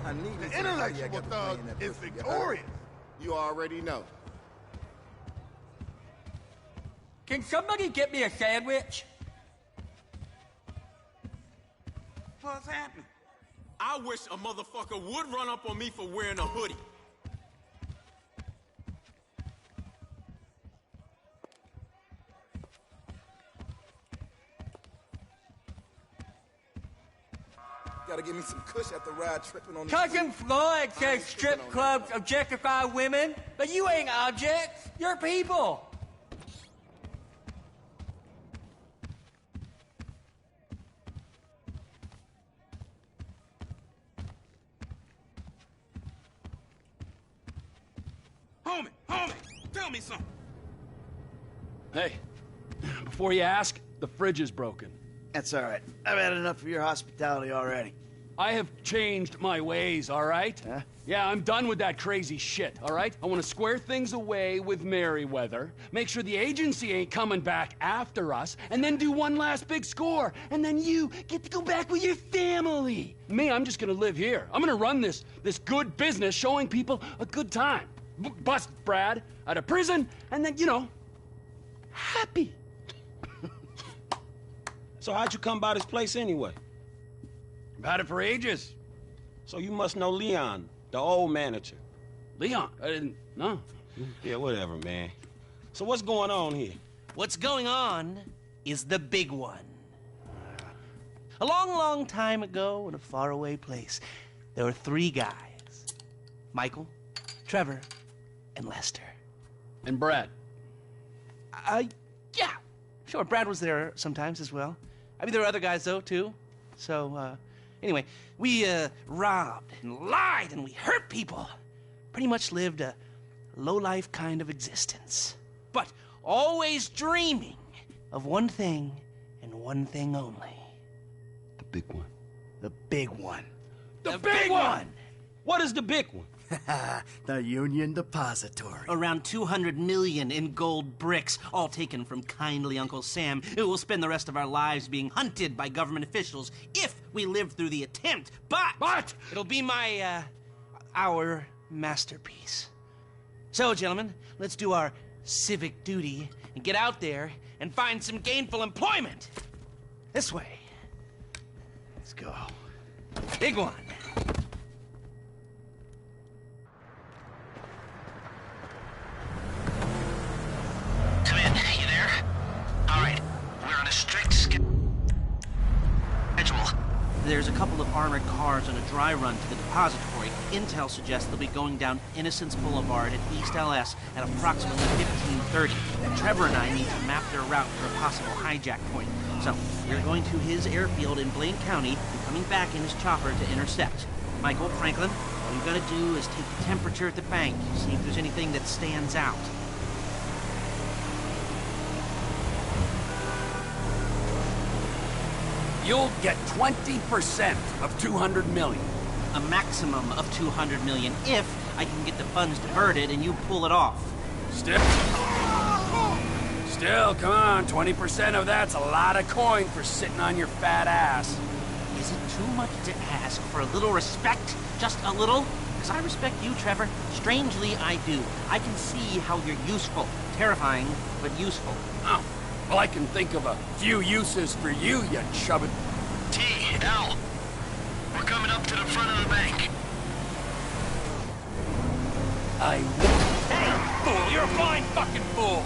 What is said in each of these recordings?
The intellectual thug is victorious. You already know. Can somebody get me a sandwich? What's happening? I wish a motherfucker would run up on me for wearing a hoodie. Gotta give me some kush after ride tripping on the Cousin Floyd says strip clubs objectify women, but you ain't objects. You're people. Homie, tell me something. Hey, before you ask, the fridge is broken. That's all right. I've had enough of your hospitality already. I have changed my ways, all right? Huh? Yeah, I'm done with that crazy shit, all right? I want to square things away with Merriweather, make sure the agency ain't coming back after us, and then do one last big score, and then you get to go back with your family. Me, I'm just gonna live here. I'm gonna run this good business showing people a good time. Bust Brad out of prison, and then, you know, happy. So how'd you come by this place anyway? I've had it for ages. So you must know Leon, the old manager. Leon? I didn't know. Yeah, whatever, man. So what's going on here? What's going on is the big one. A long, long time ago in a faraway place, there were 3 guys. Michael, Trevor, and Lester. And Brad. Yeah. Sure, Brad was there sometimes as well. I mean, there were other guys, though, too. So, anyway, we, robbed and lied and we hurt people. Pretty much lived a low-life kind of existence. But always dreaming of one thing and one thing only. The big one. The big one. The big one! What is the big one? The Union Depository. Around 200 million in gold bricks, all taken from kindly Uncle Sam, who will spend the rest of our lives being hunted by government officials if we live through the attempt. But it'll be our masterpiece. So, gentlemen, let's do our civic duty and get out there and find some gainful employment. This way. Let's go. Big one. There's a couple of armored cars on a dry run to the depository. Intel suggests they'll be going down Innocence Boulevard at East LS at approximately 15:30. Trevor and I need to map their route for a possible hijack point. So, we're going to his airfield in Blaine County and coming back in his chopper to intercept. Michael, Franklin, all you've got to do is take the temperature at the bank, see if there's anything that stands out. You'll get 20% of 200 million. A maximum of 200 million if I can get the funds diverted and you pull it off. Still, come on, 20% of that's a lot of coin for sitting on your fat ass. Is it too much to ask for a little respect? Just a little? Because I respect you, Trevor. Strangely, I do. I can see how you're useful. Terrifying, but useful. Oh, well, I can think of a few uses for you, you chubbin'. L. We're coming up to the front of the bank. Hey, fool, you're a flying fucking fool.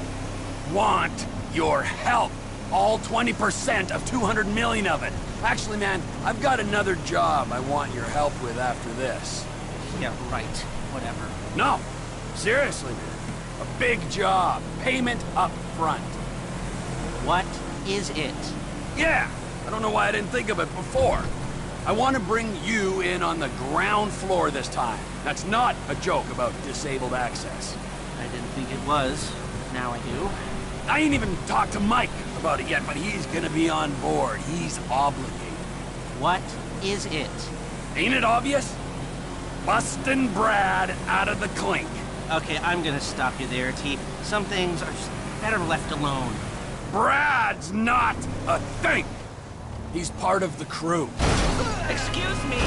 Want your help. All 20% of 200 million of it. Actually, man, I've got another job I want your help with after this. Yeah, right. Whatever. No, seriously, man. A big job. Payment up front. What is it? Yeah, I don't know why I didn't think of it before. I want to bring you in on the ground floor this time. That's not a joke about disabled access. I didn't think it was. Now I do. I ain't even talked to Mike about it yet, but he's gonna be on board. He's obligated. What is it? Ain't it obvious? Bustin' Brad out of the clink. Okay, I'm gonna stop you there, T. Some things are just better left alone. Brad's not a thing. He's part of the crew. Excuse me.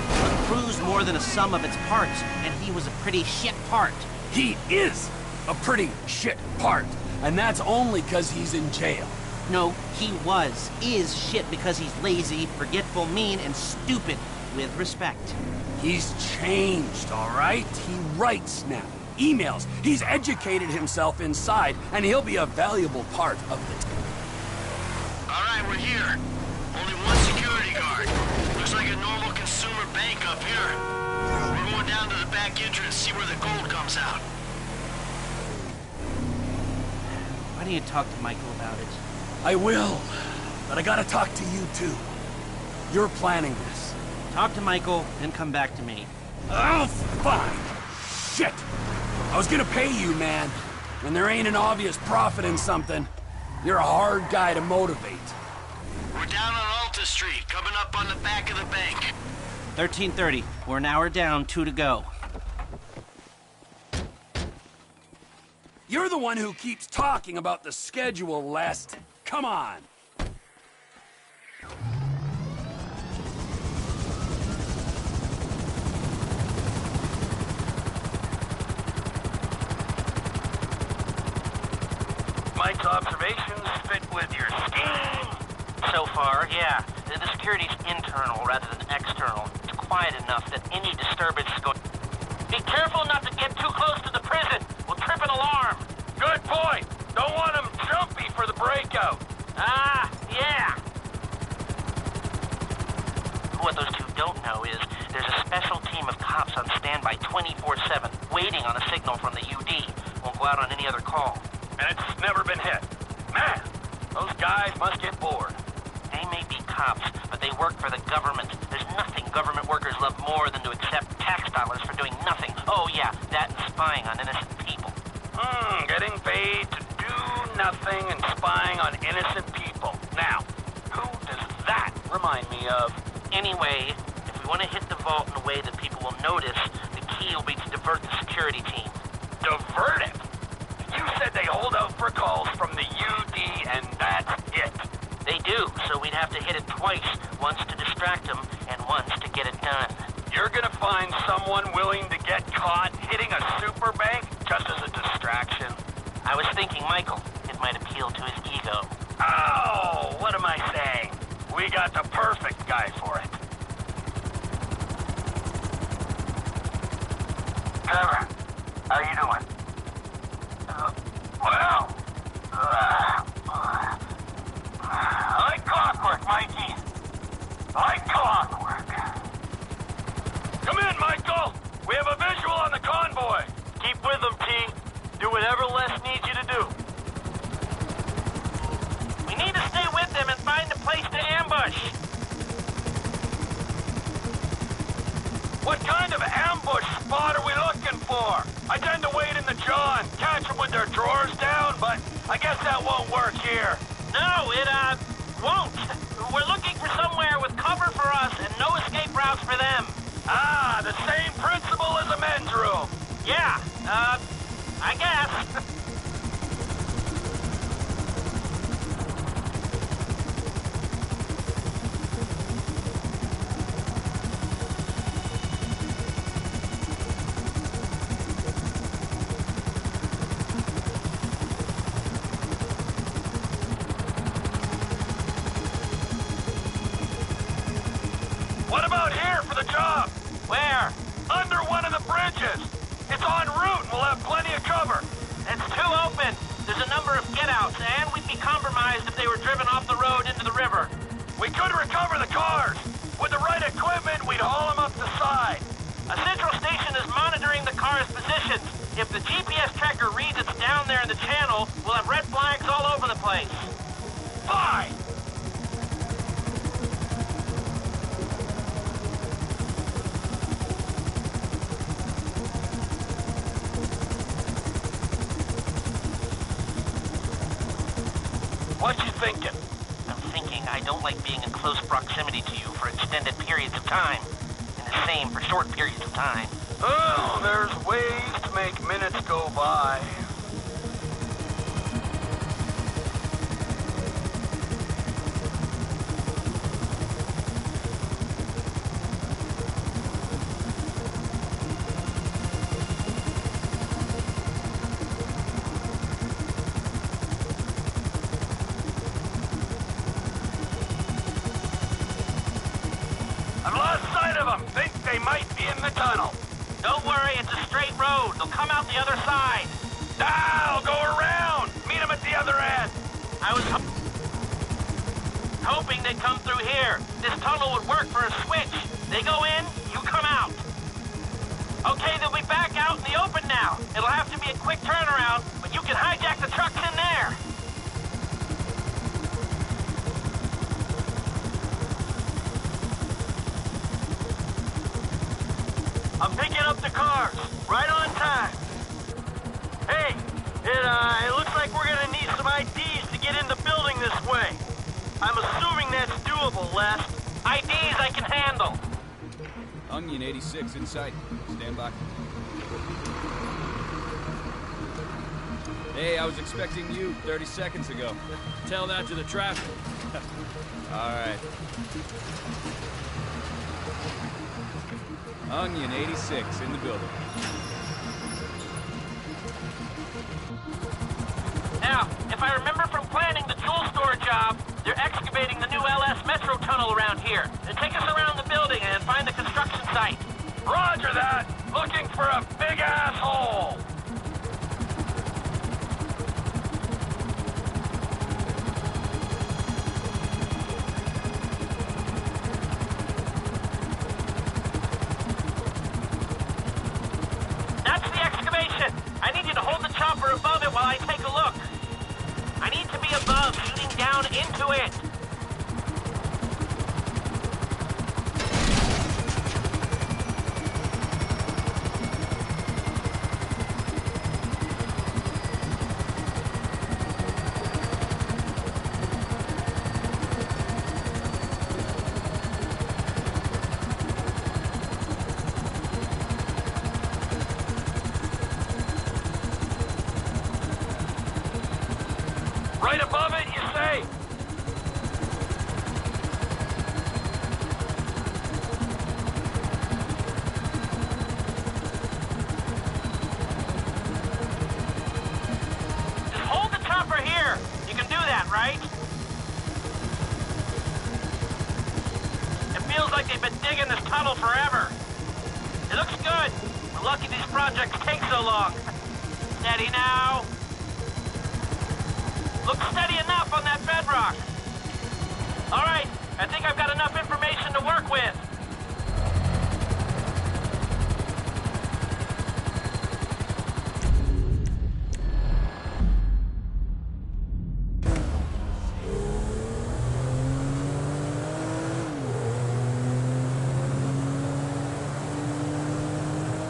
A crew's more than a sum of its parts, and he was a pretty shit part. He is a pretty shit part, and that's only because he's in jail. No, he is shit because he's lazy, forgetful, mean, and stupid, with respect. He's changed, all right? He writes now, emails. He's educated himself inside, and he'll be a valuable part of the team. All right, we're here. Only one security guard. Looks like a normal consumer bank up here. We're going down to the back entrance, see where the gold comes out. Why don't you talk to Michael about it? I will, but I gotta talk to you too. You're planning this. Talk to Michael, and come back to me. Oh, fine. Shit. I was gonna pay you, man. When there ain't an obvious profit in something, you're a hard guy to motivate. We're down on Alta Street, coming up on the back of the bank. 13:30. We're an hour down, 2 to go. You're the one who keeps talking about the schedule, Lest. Come on. Mike's observations fit with your scheme? So far, yeah. The security's internal rather than external. It's quiet enough that any disturbance is going... Be careful not to get too close to the prison. We'll trip an alarm. Good point. Don't want him jumpy for the breakout. Ah, yeah. What those two don't know is there's a special team of cops on standby 24/7, waiting on a signal from the UD. Won't go out on any other call. And it's never been hit. Man, those guys must get bored. They may be cops, but they work for the government. There's nothing government workers love more than to accept tax dollars for doing nothing. Oh yeah, that and spying on innocent people. Getting paid to do nothing and spying on innocent people. Now, who does that remind me of? Anyway, if we want to hit the vault in a way that people will notice, the key will be to divert the security team. Divert it? You said they hold out for calls from the UD and that's it. They do, so we'd have to hit it twice. Once to distract them, and once to get it done. You're gonna find someone willing to get caught hitting a super bank just as a distraction? I was thinking Michael. It might appeal to his ego. Oh, what am I saying? We got the perfect guy for it. Trevor, how you doing? Well, like clockwork, Mikey. Like clockwork. Come in, Michael. We have a visual on the convoy. Keep with them, T. Do whatever Les needs you to do. We need to stay with them and find a place to ambush. What kind of ambush spot are we looking for? I tend to wait in the jaw and catch them with their drawers down, but I guess that won't work here. No, it, won't. We're looking for somewhere with cover for us and no escape routes for them. Ah, the same principle as a men's room. Yeah, I guess. What about here for the job? Where? Under one of the bridges. It's en route and we'll have plenty of cover. It's too open. There's a number of get-outs, and we'd be compromised if they were driven off the road into the river. We could recover the cars. With the right equipment, we'd haul them up the side. A central station is monitoring the car's positions. If the GPS tracker reads it's down there in the channel, we'll have red flags all over the place. Fine. What you thinking? I'm thinking I don't like being in close proximity to you for extended periods of time. And the same for short periods of time. Oh, there's ways to make minutes go by. in the tunnel. Don't worry, it's a straight road. They'll come out the other side. I'll go around. Meet them at the other end. I was hoping they'd come through here. This tunnel would work for a switch. They go in, you come out. Okay, they'll be back out in the open now. It'll have to be a quick turnaround, but you can hijack the trucks in there. I'm picking up the cars, right on time. Hey, it looks like we're gonna need some IDs to get in the building this way. I'm assuming that's doable, Les. IDs I can handle. Onion 86 in sight. Stand by. Hey, I was expecting you 30 seconds ago. Tell that to the traffic. All right. Onion 86 in the building. Now, if I remember from planning the tool store job, they're excavating the new LS Metro tunnel around here. They take us around the building and find the construction site. Roger that! Looking for a big asshole! That's the excavation! I need you to hold the chopper above it while I take a look. I need to be above, shooting down into it. Right above it, you say? Just hold the chopper here. You can do that, right? It feels like they've been digging this tunnel forever. It looks good. We're lucky these projects take so long. Steady now. Looks steady enough on that bedrock. All right, I think I've got enough information to work with.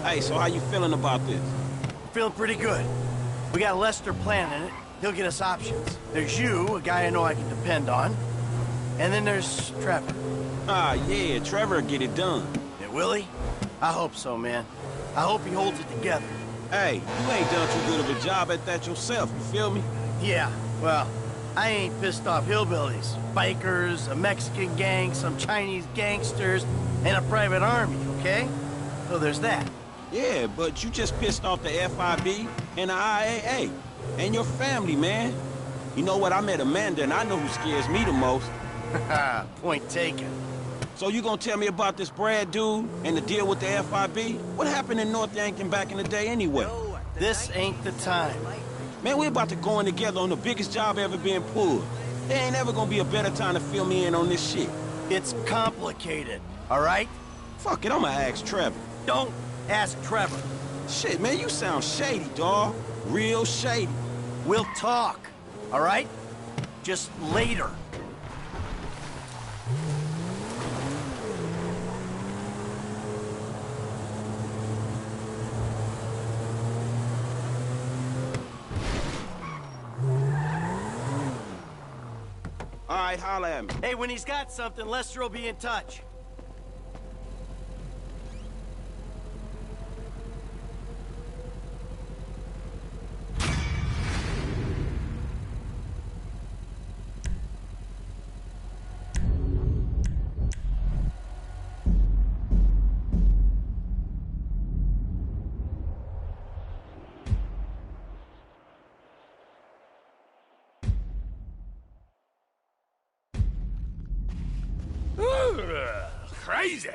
Hey, so how you feeling about this? Feeling pretty good. We got Lester planning it. He'll get us options. There's you, a guy I know I can depend on. And then there's Trevor. Ah, yeah, Trevor will get it done. Yeah, will he? I hope so, man. I hope he holds it together. Hey, you ain't done too good of a job at that yourself, you feel me? Yeah, well, I ain't pissed off hillbillies, bikers, a Mexican gang, some Chinese gangsters, and a private army, okay? So there's that. Yeah, but you just pissed off the FIB and the IAA. And your family, man. You know what? I met Amanda, and I know who scares me the most. Point taken. So you gonna tell me about this Brad dude and the deal with the FIB? What happened in North Yankton back in the day anyway? This ain't the time. Man, we're about to go in together on the biggest job ever being pulled. There ain't ever gonna be a better time to fill me in on this shit. It's complicated, all right? Fuck it, I'ma ask Trevor. Don't ask Trevor. Shit, man, you sound shady, dawg. Real shady. We'll talk, all right? Just later. All right, holla at me. Hey, when he's got something, Lester will be in touch. Crazy.